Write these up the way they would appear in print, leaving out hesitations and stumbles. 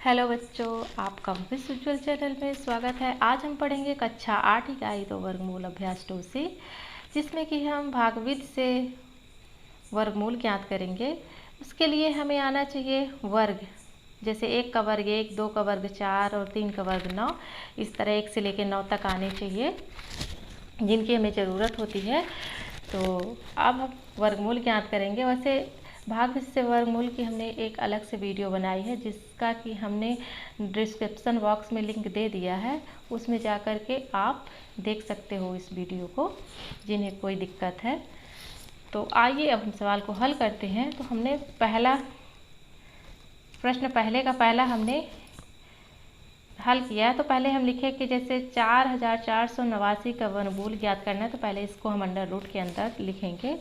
Hello बच्चों, आपका विश्व उज्ज्वल चैनल में स्वागत है। आज हम पढ़ेंगे कक्षा 8 इकाई 2 वर्गमूल अभ्यास 2 से, जिसमें कि हम भागविद से वर्गमूल ज्ञात करेंगे। उसके लिए हमें आना चाहिए वर्ग, जैसे 1 का वर्ग 1, 2 का वर्ग 4 और 3 का वर्ग 9। इस तरह 1 से लेकर 9 तक आने चाहिए, जिनकी हमें ज़रूरत होती है। तो अब हम वर्गमूल ज्ञात करेंगे। वैसे भागविद से वर्गमूल की हमने एक अलग से वीडियो बनाई है, जिसका कि हमने डिस्क्रिप्शन बॉक्स में लिंक दे दिया है। उसमें जा कर के आप देख सकते हो इस वीडियो को, जिन्हें कोई दिक्कत है। तो आइए अब हम सवाल को हल करते हैं। तो हमने पहला पहला हमने हल किया। तो पहले हम लिखे कि जैसे 4489 का वर्गमूल ज्ञात करना है, तो पहले इसको हम अंडर रूट के अंदर लिखेंगे।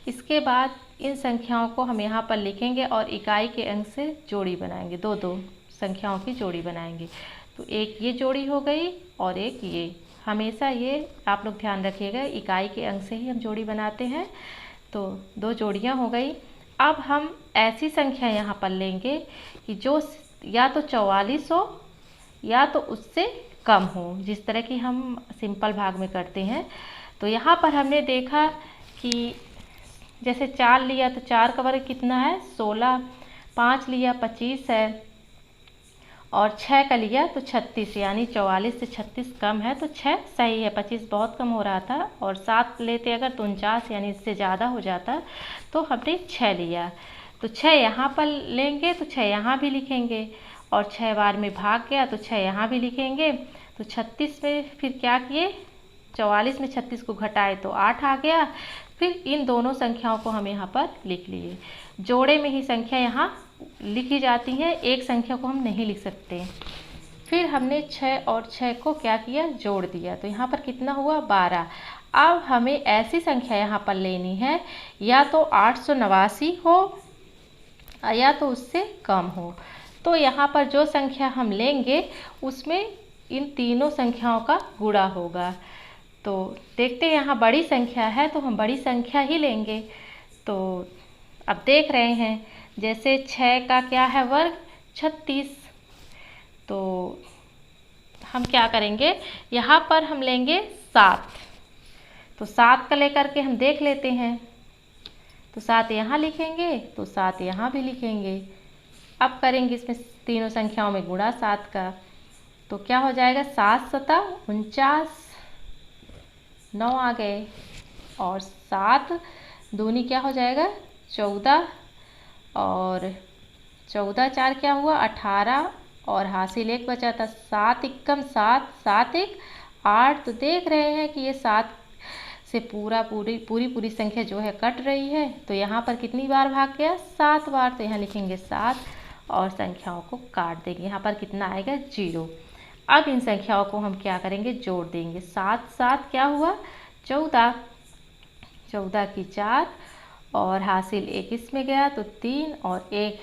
इसके बाद इन संख्याओं को हम यहाँ पर लिखेंगे और इकाई के अंक से जोड़ी बनाएंगे। दो दो संख्याओं की जोड़ी बनाएंगे। तो एक ये जोड़ी हो गई और एक ये। हमेशा ये आप लोग ध्यान रखिएगा, इकाई के अंक से ही हम जोड़ी बनाते हैं। तो 2 जोड़ियाँ हो गई। अब हम ऐसी संख्या यहाँ पर लेंगे कि जो या तो 44 हो या तो उससे कम हो, जिस तरह की हम सिंपल भाग में करते हैं। तो यहाँ पर हमने देखा कि जैसे 4 लिया तो 4 का वर्ग कितना है 16, 5 लिया 25 है और 6 का लिया तो 36, यानी 44 से 36 कम है तो 6 सही है। 25 बहुत कम हो रहा था और 7 लेते अगर तो 49, यानी इससे ज़्यादा हो जाता, तो हमने 6 लिया। तो 6 यहाँ पर लेंगे तो 6 यहाँ भी लिखेंगे और 6 बार में भाग गया तो 6 यहाँ भी लिखेंगे। तो 36 में फिर क्या किए, 44 में 36 को घटाए तो 8 आ गया। फिर इन दोनों संख्याओं को हम यहाँ पर लिख लिए। जोड़े में ही संख्या यहाँ लिखी जाती है, एक संख्या को हम नहीं लिख सकते। फिर हमने 6 और 6 को क्या किया, जोड़ दिया। तो यहाँ पर कितना हुआ 12। अब हमें ऐसी संख्या यहाँ पर लेनी है या तो 889 हो या तो उससे कम हो। तो यहाँ पर जो संख्या हम लेंगे उसमें इन तीनों संख्याओं का गुणा होगा। तो देखते हैं, यहाँ बड़ी संख्या है तो हम बड़ी संख्या ही लेंगे। तो अब देख रहे हैं, जैसे 6 का क्या है वर्ग 36। तो हम क्या करेंगे, यहाँ पर हम लेंगे 7। तो 7 का लेकर के हम देख लेते हैं। तो 7 यहाँ लिखेंगे तो 7 यहाँ भी लिखेंगे। अब करेंगे इसमें तीनों संख्याओं में गुणा 7 का। तो क्या हो जाएगा 7 सता 49, 9 आ गए और 7 दूनी क्या हो जाएगा 14 और 14 4 क्या हुआ 18 और हासिल 1 बचा था। 7 एकम 7, 7 1 8। तो देख रहे हैं कि ये 7 से पूरी संख्या जो है कट रही है। तो यहाँ पर कितनी बार भाग गया 7 बार। तो यहाँ लिखेंगे 7 और संख्याओं को काट देंगे। यहाँ पर कितना आएगा 0। अब इन संख्याओं को हम क्या करेंगे, जोड़ देंगे। 7 7 क्या हुआ 14, 14 की 4 और हासिल 1 इसमें गया तो 3 और 1।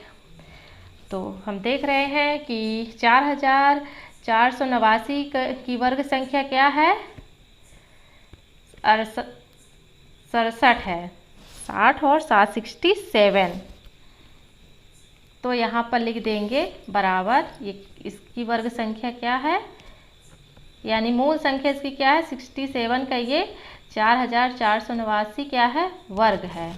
तो हम देख रहे हैं कि 4489 की वर्ग संख्या क्या है 67 है। 60 और 7 67। तो यहाँ पर लिख देंगे बराबर, ये इसकी वर्ग संख्या क्या है, यानी मूल संख्या इसकी क्या है 67 का ये 4489 क्या है वर्ग है।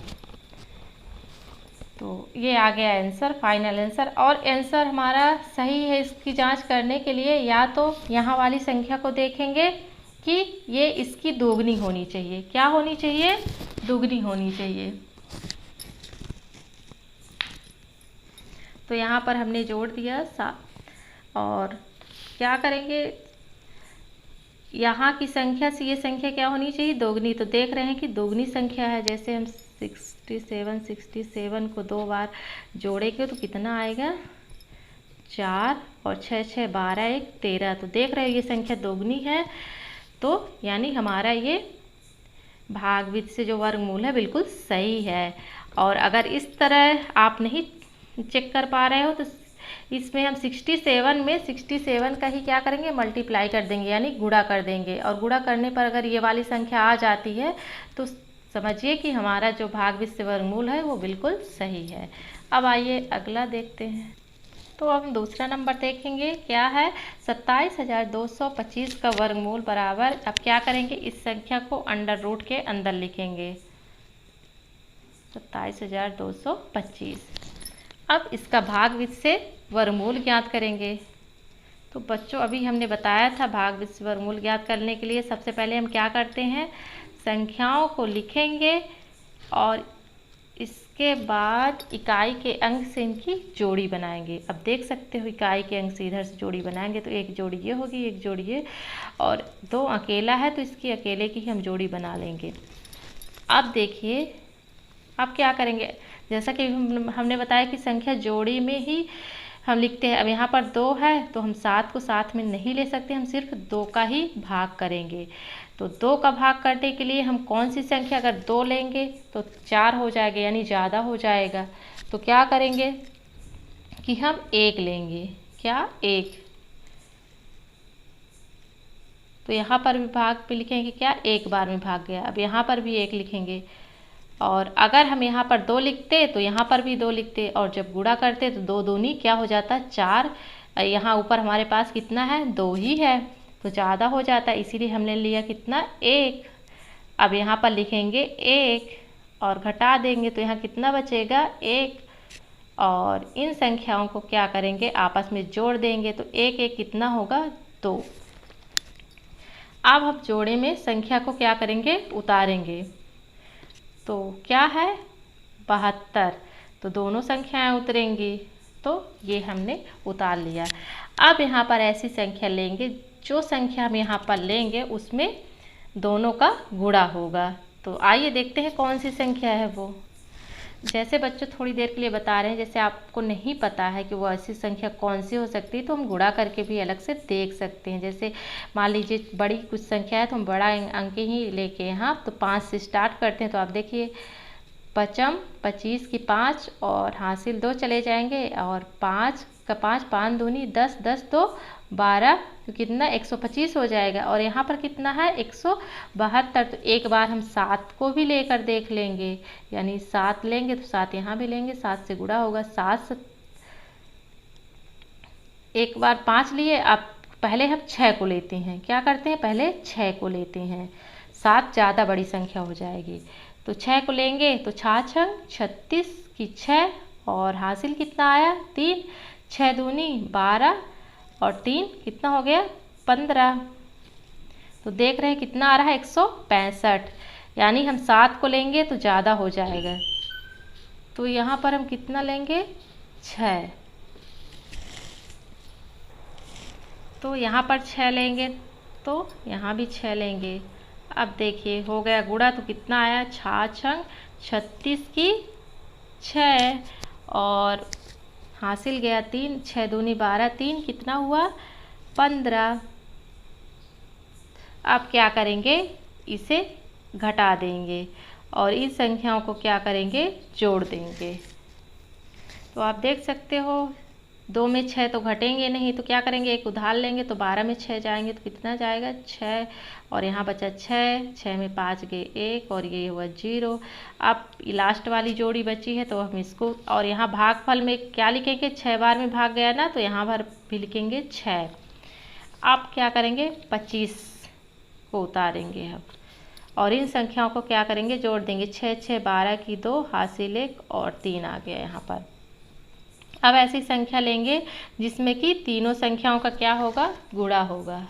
तो ये आ गया आंसर, फाइनल आंसर। और आंसर हमारा सही है, इसकी जांच करने के लिए या तो यहाँ वाली संख्या को देखेंगे कि ये इसकी दोगुनी होनी चाहिए। क्या होनी चाहिए, दोगुनी होनी चाहिए। तो यहाँ पर हमने जोड़ दिया और क्या करेंगे, यहाँ की संख्या से ये संख्या क्या होनी चाहिए दोगुनी। तो देख रहे हैं कि दोगुनी संख्या है। जैसे हम 67 को 2 बार जोड़ेंगे तो कितना आएगा 4 और 6 6 12 1 13। तो देख रहे हैं ये संख्या दोगुनी है। तो यानी हमारा ये भागविद से जो वर्गमूल है बिल्कुल सही है। और अगर इस तरह आप नहीं चेक कर पा रहे हो तो इसमें हम 67 में 67 का ही क्या करेंगे, मल्टीप्लाई कर देंगे, यानी गुणा कर देंगे। और गुणा करने पर अगर ये वाली संख्या आ जाती है तो समझिए कि हमारा जो भागविद से वर्गमूल है वो बिल्कुल सही है। अब आइए अगला देखते हैं। तो अब हम दूसरा नंबर देखेंगे, क्या है 27,225 का वर्गमूल बराबर। अब क्या करेंगे, इस संख्या को अंडर रूट के अंदर लिखेंगे 27,225। अब इसका भाग से वर्गमूल ज्ञात करेंगे। तो बच्चों अभी हमने बताया था भाग से वर्गमूल ज्ञात करने के लिए सबसे पहले हम क्या करते हैं, संख्याओं को लिखेंगे और इसके बाद इकाई के अंक से इनकी जोड़ी बनाएंगे। अब देख सकते हो इकाई के अंक से इधर से जोड़ी बनाएंगे तो एक जोड़ी ये होगी, एक जोड़ी ये, और 2 अकेला है तो इसकी अकेले की हम जोड़ी बना लेंगे। अब देखिए अब क्या करेंगे, जैसा कि हमने बताया कि संख्या जोड़ी में ही हम लिखते हैं। अब यहाँ पर 2 है तो हम 7 को साथ में नहीं ले सकते, हम सिर्फ 2 का ही भाग करेंगे। तो 2 का भाग करने के लिए हम कौन सी संख्या, अगर 2 लेंगे तो 4 हो जाएगा यानी ज़्यादा हो जाएगा। तो क्या करेंगे कि हम 1 लेंगे, क्या 1। तो यहाँ पर भी भाग पे लिखेंगे क्या, 1 बार में भाग गया। अब यहाँ पर भी 1 लिखेंगे, और अगर हम यहाँ पर 2 लिखते तो यहाँ पर भी 2 लिखते, और जब गुणा करते तो 2 दूनी क्या हो जाता, 4। यहाँ ऊपर हमारे पास कितना है, 2 ही है तो ज़्यादा हो जाता है, इसीलिए हमने लिया कितना, 1। अब यहाँ पर लिखेंगे 1 और घटा देंगे तो यहाँ कितना बचेगा, 1। और इन संख्याओं को क्या करेंगे, आपस में जोड़ देंगे तो 1 1 कितना होगा, 2। अब हम जोड़े में संख्या को क्या करेंगे, उतारेंगे। तो क्या है 72, तो दोनों संख्याएं उतरेंगी, तो ये हमने उतार लिया। अब यहाँ पर ऐसी संख्या लेंगे, जो संख्या हम यहाँ पर लेंगे उसमें दोनों का गुणा होगा। तो आइए देखते हैं कौन सी संख्या है वो। जैसे बच्चों थोड़ी देर के लिए बता रहे हैं, जैसे आपको नहीं पता है कि वो ऐसी संख्या कौन सी हो सकती है तो हम गुणा करके भी अलग से देख सकते हैं। जैसे मान लीजिए बड़ी कुछ संख्या है तो हम बड़ा अंक ही लेके यहाँ तो 5 से स्टार्ट करते हैं। तो आप देखिए 5 25 की 5 और हासिल 2 चले जाएंगे, और 5 का 5 5 दूनी 10 10 2 12, तो कितना 125 हो जाएगा। और यहाँ पर कितना है 172, तो एक बार हम 7 को भी लेकर देख लेंगे, यानी 7 लेंगे तो 7 यहाँ भी लेंगे, 7 से गुणा होगा 7। एक बार 5 लिए, अब पहले हम 6 को लेते हैं, क्या करते हैं पहले 6 को लेते हैं, 7 ज़्यादा बड़ी संख्या हो जाएगी। तो 6 को लेंगे तो 6 36 की 6 और हासिल कितना आया 3, 6 दूनी 12 और 3 कितना हो गया 15। तो देख रहे हैं कितना आ रहा है 165, यानी हम 7 को लेंगे तो ज़्यादा हो जाएगा। तो यहाँ पर हम कितना लेंगे 6, तो यहाँ पर 6 लेंगे तो यहाँ भी 6 लेंगे। अब देखिए हो गया गुणा, तो कितना आया 6 36 की 6 और हासिल गया 3, 6 दूनी 12, 3 कितना हुआ 15। अब क्या करेंगे, इसे घटा देंगे और इन संख्याओं को क्या करेंगे, जोड़ देंगे। तो आप देख सकते हो 2 में 6 तो घटेंगे नहीं, तो क्या करेंगे एक उधार लेंगे, तो 12 में 6 जाएंगे तो कितना जाएगा 6, और यहाँ बचा 6, 6 में 5 गए 1 और ये हुआ 0। अब लास्ट वाली जोड़ी बची है तो हम इसको, और यहाँ भागफल में क्या लिखेंगे 6 बार में भाग गया ना, तो यहाँ पर भी लिखेंगे 6। अब क्या करेंगे 25 को उतारेंगे अब, और इन संख्याओं को क्या करेंगे जोड़ देंगे, 6 6 12 की 2 हासिल 1 और 3 आ गया यहाँ पर। अब ऐसी संख्या लेंगे जिसमें कि तीनों संख्याओं का क्या होगा, गुणा होगा।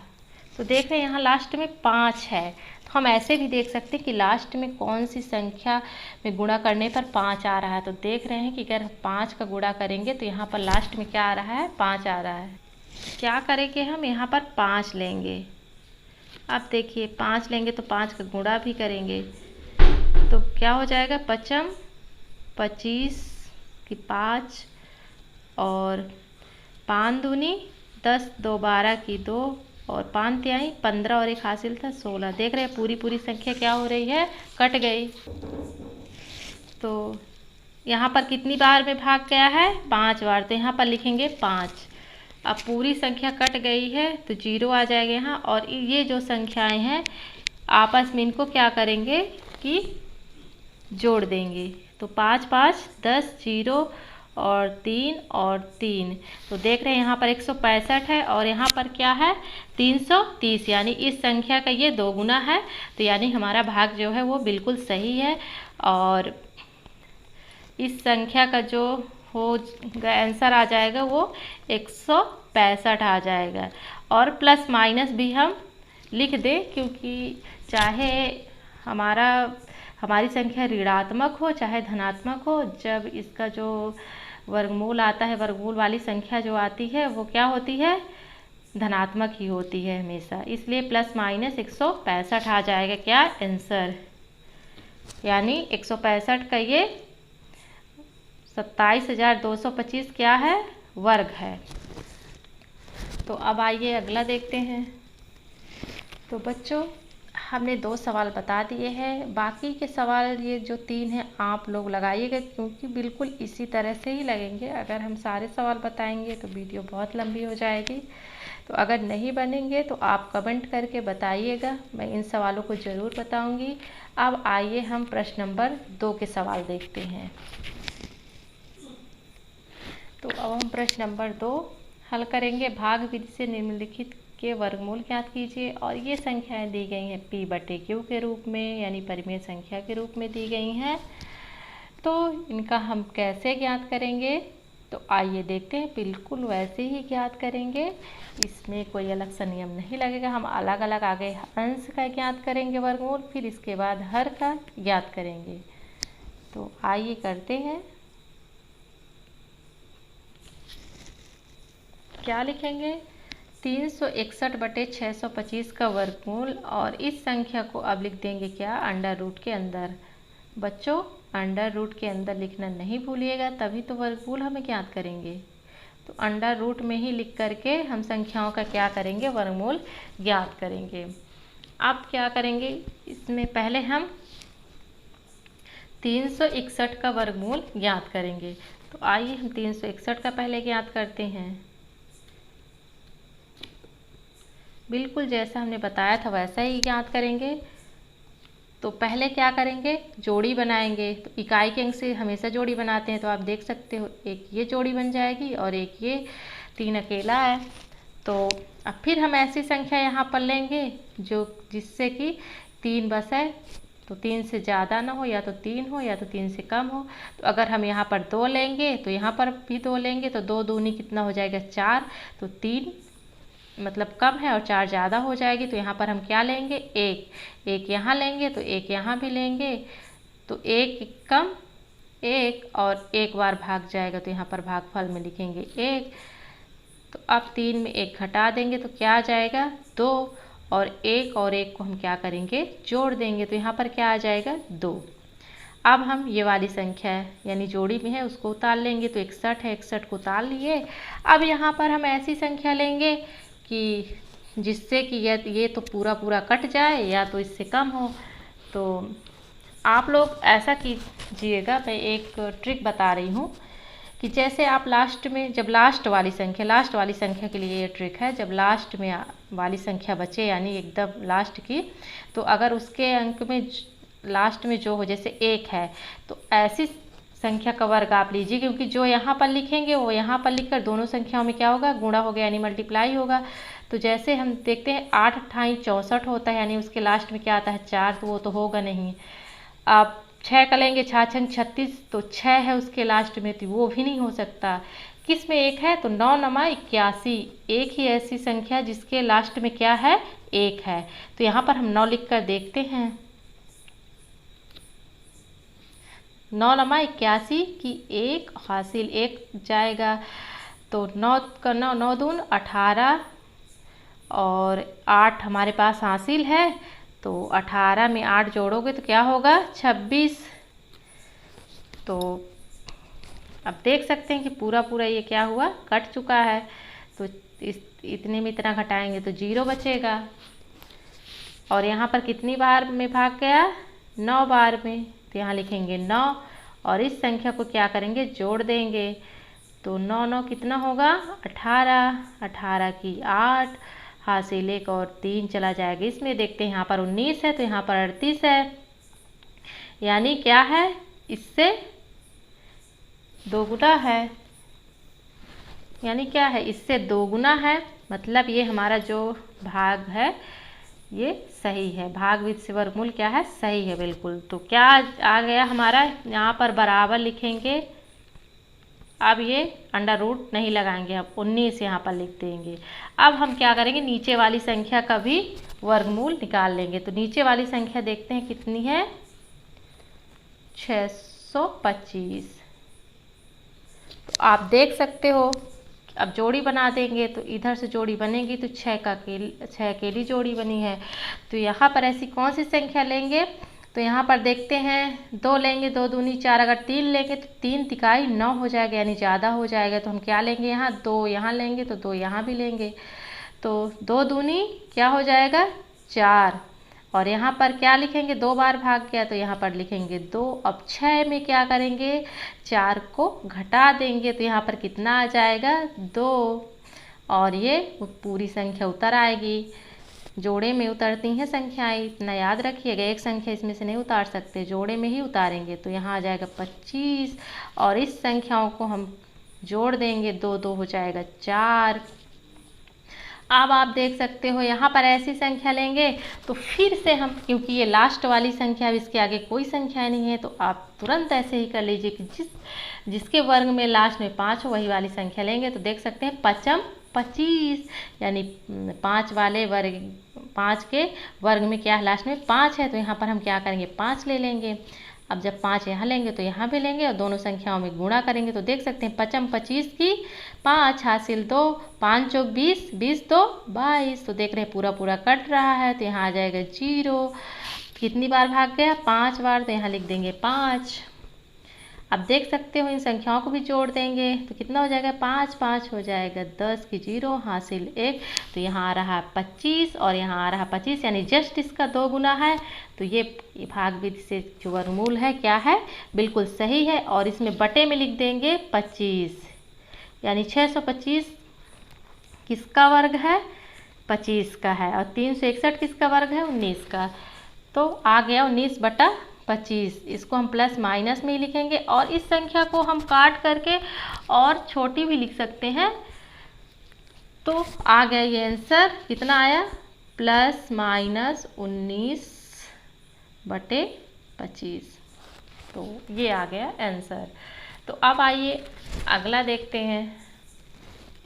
तो देख रहे हैं यहाँ लास्ट में 5 है, तो हम ऐसे भी देख सकते हैं कि लास्ट में कौन सी संख्या में गुणा करने पर 5 आ रहा है। तो देख रहे हैं कि अगर 5 का गुणा करेंगे तो यहाँ पर लास्ट में क्या आ रहा है 5 आ रहा है। क्या करेंगे हम यहाँ पर 5 लेंगे। अब देखिए 5 लेंगे तो 5 का गुणा भी करेंगे, तो क्या हो जाएगा 5 25 की 5 और 5 दूनी 10 2 12 की 2 और 5 तिहाई 15 और एक हासिल था 16। देख रहे हैं पूरी संख्या क्या हो रही है, कट गई। तो यहाँ पर कितनी बार में भाग गया है 5 बार, तो यहाँ पर लिखेंगे 5। अब पूरी संख्या कट गई है तो 0 आ जाएगा यहाँ, और ये जो संख्याएं हैं आपस में इनको क्या करेंगे कि जोड़ देंगे। तो 5 5 10 0 और 3 और 3। तो देख रहे हैं यहाँ पर 165 है और यहाँ पर क्या है 330, यानी इस संख्या का ये 2 गुना है। तो यानी हमारा भाग जो है वो बिल्कुल सही है और इस संख्या का जो हो आंसर आ जाएगा वो 165 आ जाएगा। और प्लस माइनस भी हम लिख दें, क्योंकि चाहे हमारी संख्या ऋणात्मक हो चाहे धनात्मक हो, जब इसका जो वर्गमूल आता है, वर्गमूल वाली संख्या जो आती है वो क्या होती है, धनात्मक ही होती है हमेशा। इसलिए प्लस माइनस 165 आ जाएगा क्या आंसर, यानी 165 का ये 27,225 क्या है, वर्ग है। तो अब आइए अगला देखते हैं। तो बच्चों हमने 2 सवाल बता दिए हैं, बाकी के सवाल ये जो 3 हैं आप लोग लगाइएगा, क्योंकि बिल्कुल इसी तरह से ही लगेंगे। अगर हम सारे सवाल बताएंगे तो वीडियो बहुत लंबी हो जाएगी। तो अगर नहीं बनेंगे तो आप कमेंट करके बताइएगा, मैं इन सवालों को ज़रूर बताऊंगी। अब आइए हम प्रश्न नंबर 2 के सवाल देखते हैं। तो अब हम प्रश्न नंबर 2 हल करेंगे। भाग विधि से निम्नलिखित के वर्गमूल ज्ञात कीजिए। और ये संख्याएं दी गई हैं P/Q के रूप में, यानी परिमेय संख्या के रूप में दी गई हैं। तो इनका हम कैसे ज्ञात करेंगे, तो आइए देखते हैं। बिल्कुल वैसे ही ज्ञात करेंगे, इसमें कोई अलग सा नियम नहीं लगेगा। हम अलग अलग आगे अंश का ज्ञात करेंगे वर्गमूल, फिर इसके बाद हर का ज्ञात करेंगे। तो आइए करते हैं। क्या लिखेंगे, 361/625 का वर्गमूल, और इस संख्या को अब लिख देंगे क्या, अंडर रूट के अंदर। बच्चों अंडर रूट के अंदर लिखना नहीं भूलिएगा, तभी तो वर्गमूल हमें ज्ञात करेंगे। तो अंडर रूट में ही लिख करके हम संख्याओं का क्या करेंगे, वर्गमूल ज्ञात करेंगे। अब क्या करेंगे, इसमें पहले हम 361 का वर्गमूल ज्ञात करेंगे। तो आइए हम 361 का पहले ज्ञात करते हैं। बिल्कुल जैसा हमने बताया था वैसा ही ज्ञात करेंगे। तो पहले क्या करेंगे, जोड़ी बनाएंगे। तो इकाई के अंक से हमेशा जोड़ी बनाते हैं, तो आप देख सकते हो एक ये जोड़ी बन जाएगी और एक ये 3 अकेला है। तो अब फिर हम ऐसी संख्या यहाँ पर लेंगे जो जिससे कि 3 बस है, तो 3 से ज़्यादा ना हो, या तो 3 हो या तो 3 से कम हो। तो अगर हम यहाँ पर 2 लेंगे तो यहाँ पर भी 2 लेंगे, तो 2 दूनी कितना हो जाएगा, 4। तो 3 मतलब कम है और 4 ज़्यादा हो जाएगी। तो यहाँ पर हम क्या लेंगे, एक यहाँ लेंगे, तो एक यहाँ भी लेंगे। तो एक कम 1 और एक बार भाग जाएगा, तो यहाँ पर भागफल में लिखेंगे 1। तो अब 3 में 1 घटा देंगे तो क्या आ जाएगा, 2, और 1 को हम क्या करेंगे, जोड़ देंगे। तो यहाँ पर क्या आ जाएगा, 2। अब हम ये वाली संख्या यानी जोड़ी में है उसको उतार लेंगे। तो 61 है, 61 को उतार लिए। अब यहाँ पर हम ऐसी संख्या लेंगे कि जिससे कि ये तो पूरा पूरा कट जाए या तो इससे कम हो। तो आप लोग ऐसा कीजिएगा, मैं एक ट्रिक बता रही हूँ कि जैसे आप लास्ट में, जब लास्ट वाली संख्या के लिए ये ट्रिक है, जब लास्ट में वाली संख्या बचे यानी एकदम लास्ट की, तो अगर उसके अंक में लास्ट में जो हो, जैसे 1 है, तो ऐसी संख्या का वर्ग आप लीजिए, क्योंकि जो यहाँ पर लिखेंगे वो यहाँ पर लिखकर दोनों संख्याओं में क्या होगा, गुणा होगा यानी मल्टीप्लाई होगा। तो जैसे हम देखते हैं 8 × 64 होता है, यानी उसके लास्ट में क्या आता है, 4, तो वो तो होगा नहीं। आप 6 का लेंगे, 6 × 36, तो 6 है उसके लास्ट में, तो वो भी नहीं हो सकता। किस में 1 है, तो 9 × 81, एक ही ऐसी संख्या जिसके लास्ट में क्या है, 1 है। तो यहाँ पर हम 9 लिख कर देखते हैं। 9 × 81 की 1 हासिल 1 जाएगा, तो 9 का 9, 9 दून 18, और 8 हमारे पास हासिल है। तो 18 में 8 जोड़ोगे तो क्या होगा, 26। तो अब देख सकते हैं कि पूरा पूरा ये क्या हुआ, कट चुका है। तो इतने में इतना घटाएंगे तो 0 बचेगा। और यहाँ पर कितनी बार में भाग गया, 9 बार में, तो यहाँ लिखेंगे 9, और इस संख्या को क्या करेंगे, जोड़ देंगे। तो 9 9 कितना होगा, 18, 18 की 8 हासिल 1 और 3 चला जाएगा। इसमें देखते हैं यहाँ पर 19 है, तो यहाँ पर 38 है, यानी क्या है, इससे दोगुना है, यानी क्या है, इससे दोगुना है, मतलब ये हमारा जो भाग है ये सही है, भाग विद से वर्गमूल क्या है, सही है बिल्कुल। तो क्या आ गया हमारा, यहाँ पर बराबर लिखेंगे। अब ये अंडर रूट नहीं लगाएंगे, अब 19 यहाँ पर लिख देंगे। अब हम क्या करेंगे, नीचे वाली संख्या का भी वर्गमूल निकाल लेंगे। तो नीचे वाली संख्या देखते हैं कितनी है, 625। तो आप देख सकते हो, अब जोड़ी बना देंगे तो इधर से जोड़ी बनेगी तो 6 अकेली जोड़ी बनी है। तो यहाँ पर ऐसी कौन सी संख्या लेंगे, तो यहाँ पर देखते हैं 2 लेंगे, 2 दूनी 4, अगर 3 लेंगे तो 3 तिकाई 9 हो जाएगा, यानी ज़्यादा हो जाएगा। तो हम क्या लेंगे, यहाँ 2 यहाँ लेंगे तो 2 यहाँ भी लेंगे, तो 2 दूनी क्या हो जाएगा 4, और यहाँ पर क्या लिखेंगे, 2 बार भाग गया तो यहाँ पर लिखेंगे 2। अब 6 में क्या करेंगे, 4 को घटा देंगे तो यहाँ पर कितना आ जाएगा 2, और ये पूरी संख्या उतर आएगी। जोड़े में उतरती हैं संख्याएं, इतना याद रखिएगा, एक संख्या इसमें से नहीं उतार सकते, जोड़े में ही उतारेंगे। तो यहाँ आ जाएगा 25, और इस संख्याओं को हम जोड़ देंगे, 2 2 हो जाएगा 4। अब आप देख सकते हो यहाँ पर ऐसी संख्या लेंगे तो फिर से हम, क्योंकि ये लास्ट वाली संख्या, अब इसके आगे कोई संख्या नहीं है, तो आप तुरंत ऐसे ही कर लीजिए कि जिसके वर्ग में लास्ट में 5 हो वही वाली संख्या लेंगे। तो देख सकते हैं 5 25, यानी 5 वाले वर्ग, 5 के वर्ग में क्या है, लास्ट में 5 है, तो यहाँ पर हम क्या करेंगे 5 ले लेंगे। अब जब 5 यहाँ लेंगे तो यहाँ भी लेंगे, और दोनों संख्याओं में गुणा करेंगे। तो देख सकते हैं 5 25 की 5 हासिल 2, 5 चौक 20, 20 2 22। तो देख रहे हैं पूरा पूरा कट रहा है, तो यहाँ आ जाएगा 0। कितनी बार भाग गया, 5 बार, तो यहाँ लिख देंगे 5। अब देख सकते हो इन संख्याओं को भी जोड़ देंगे तो कितना हो जाएगा, 5 5 हो जाएगा 10 की 0 हासिल 1। तो यहाँ आ रहा है 25 और यहाँ आ रहा है 25, यानी जस्ट इसका 2 गुना है। तो ये भाग विधि से जो वर्गमूल है क्या है, बिल्कुल सही है। और इसमें बटे में लिख देंगे 25, यानी 625 किसका वर्ग है, 25 का है, और 361 किसका वर्ग है, 19 का। तो आ गया 19/25। इसको हम प्लस माइनस में ही लिखेंगे, और इस संख्या को हम काट करके और छोटी भी लिख सकते हैं। तो आ गया ये आंसर, कितना आया, प्लस माइनस 19/25। तो ये आ गया आंसर। तो अब आइए अगला देखते हैं।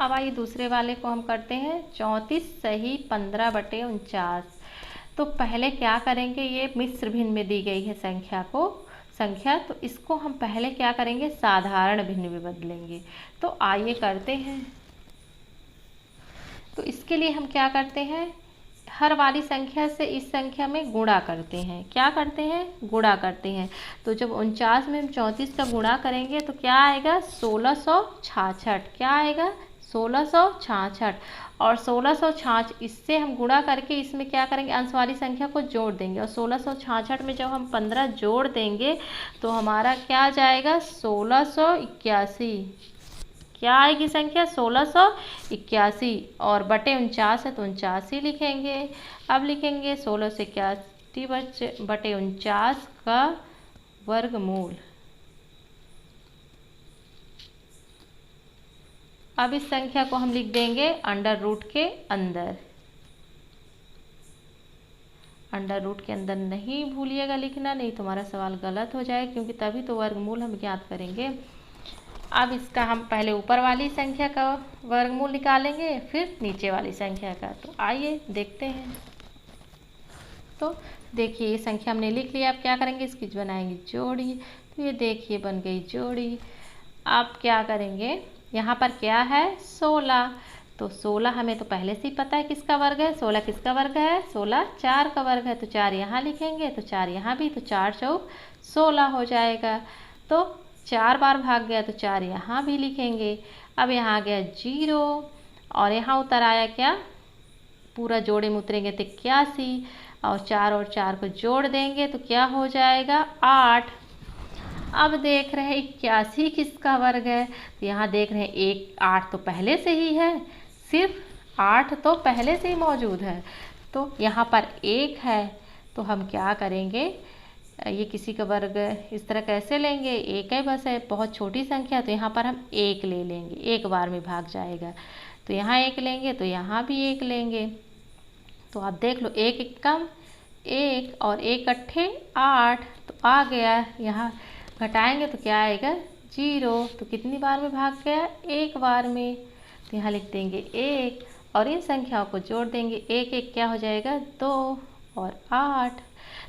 अब आइए दूसरे वाले को हम करते हैं, 34 सही 15/49। तो पहले क्या करेंगे, ये मिश्र भिन्न में दी गई है संख्या, तो इसको हम पहले क्या करेंगे, साधारण भिन्न में बदलेंगे। तो आइए करते हैं। तो इसके लिए हम क्या करते हैं, हर वाली संख्या से इस संख्या में गुणा करते हैं। क्या करते हैं, गुणा करते हैं। तो जब 49 में हम 34 का गुणा करेंगे तो क्या आएगा, 1666। क्या आएगा, 1666। और 1666 इससे हम गुणा करके इसमें क्या करेंगे, अंश वाली संख्या को जोड़ देंगे। और 1666 में जब हम 15 जोड़ देंगे तो हमारा क्या आ जाएगा, 1681। क्या आएगी संख्या, 1681। और बटे 49 है तो 89 लिखेंगे। अब लिखेंगे 1681/49 का वर्गमूल। अब इस संख्या को हम लिख देंगे अंडर रूट के अंदर। अंडर रूट के अंदर नहीं भूलिएगा लिखना, नहीं तुम्हारा सवाल गलत हो जाए, क्योंकि तभी तो वर्गमूल हम ज्ञात करेंगे। अब इसका हम पहले ऊपर वाली संख्या का वर्गमूल निकालेंगे, फिर नीचे वाली संख्या का। तो आइए देखते हैं। तो देखिए ये संख्या हमने लिख लिया। अब क्या करेंगे, इसकी बनाएंगे जोड़ी। तो ये देखिए बन गई जोड़ी। अब क्या करेंगे, यहाँ पर क्या है, 16। तो 16 हमें तो पहले से ही पता है किसका वर्ग है, 16 किसका वर्ग है, 16 4 का वर्ग है। तो 4 यहाँ लिखेंगे, तो 4 यहाँ भी, तो 4 चौक 16 हो जाएगा। तो 4 बार भाग गया तो 4 यहाँ भी लिखेंगे। अब यहाँ आ गया 0, और यहाँ उतर आया क्या, पूरा जोड़े में उतरेंगे तो 81, और 4 को जोड़ देंगे तो क्या हो जाएगा, 8। अब देख रहे हैं 81 किसका वर्ग है, तो यहाँ देख रहे हैं 8 तो पहले से ही है, सिर्फ 8 तो पहले से ही मौजूद है। तो यहाँ पर 1 है, तो हम क्या करेंगे, ये किसी का वर्ग इस तरह कैसे लेंगे, एक है बस है, बहुत छोटी संख्या, तो यहाँ पर हम एक ले लेंगे, एक बार में भाग जाएगा। तो यहाँ एक लेंगे तो यहाँ भी एक लेंगे। तो आप देख लो, एक एकम एक और एक अट्ठे 8, तो आ गया। यहाँ घटाएंगे तो क्या आएगा 0। तो कितनी बार में भाग गया, एक बार में। तो यहाँ लिख देंगे 1 और इन संख्याओं को जोड़ देंगे, एक एक क्या हो जाएगा 2 और 8।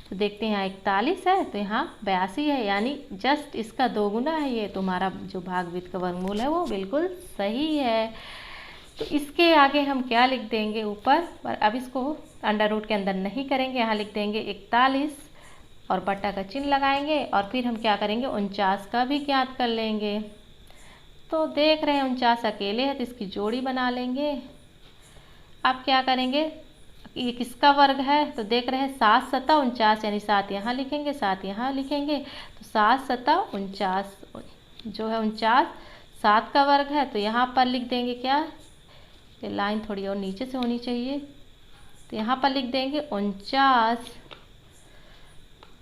तो देखते हैं यहाँ 41 है तो यहाँ 82 है, यानी जस्ट इसका दोगुना है ये। तुम्हारा जो भागवित का वर्गमूल है वो बिल्कुल सही है। तो इसके आगे हम क्या लिख देंगे ऊपर, पर अब इसको अंडर रूट के अंदर नहीं करेंगे, यहाँ लिख देंगे 41 और बटा का चिन्ह लगाएंगे और फिर हम क्या करेंगे 49 का भी ज्ञात कर लेंगे। तो देख रहे हैं 49 अकेले है तो इसकी जोड़ी बना लेंगे। अब क्या करेंगे, ये किसका वर्ग है, तो देख रहे हैं 7 सता 49, यानी 7 यहाँ लिखेंगे 7 यहाँ लिखेंगे। तो 7 सता 49 जो है 49 7 का वर्ग है। तो यहाँ पर लिख देंगे क्या, ये लाइन थोड़ी और नीचे से होनी चाहिए, तो यहाँ पर लिख देंगे 49।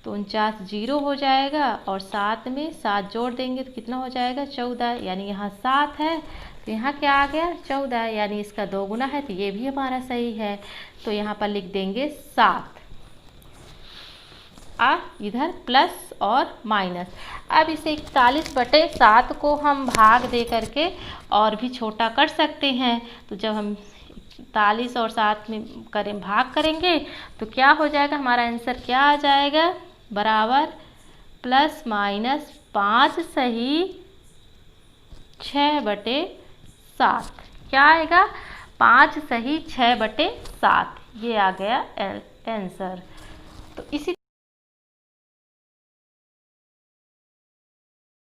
तो 49 0 हो जाएगा और 7 में 7 जोड़ देंगे तो कितना हो जाएगा 14, यानी यहाँ 7 है तो यहाँ क्या आ गया 14, यानी इसका दोगुना है, तो ये भी हमारा सही है। तो यहाँ पर लिख देंगे 7। इधर प्लस और माइनस। अब इसे 41/7 को हम भाग दे करके और भी छोटा कर सकते हैं। तो जब हम 41 और 7 में भाग करेंगे तो क्या हो जाएगा, हमारा आंसर क्या आ जाएगा, बराबर प्लस माइनस 5 सही 6/7। क्या आएगा 5 सही 6/7, ये आ गया आंसर। तो इसी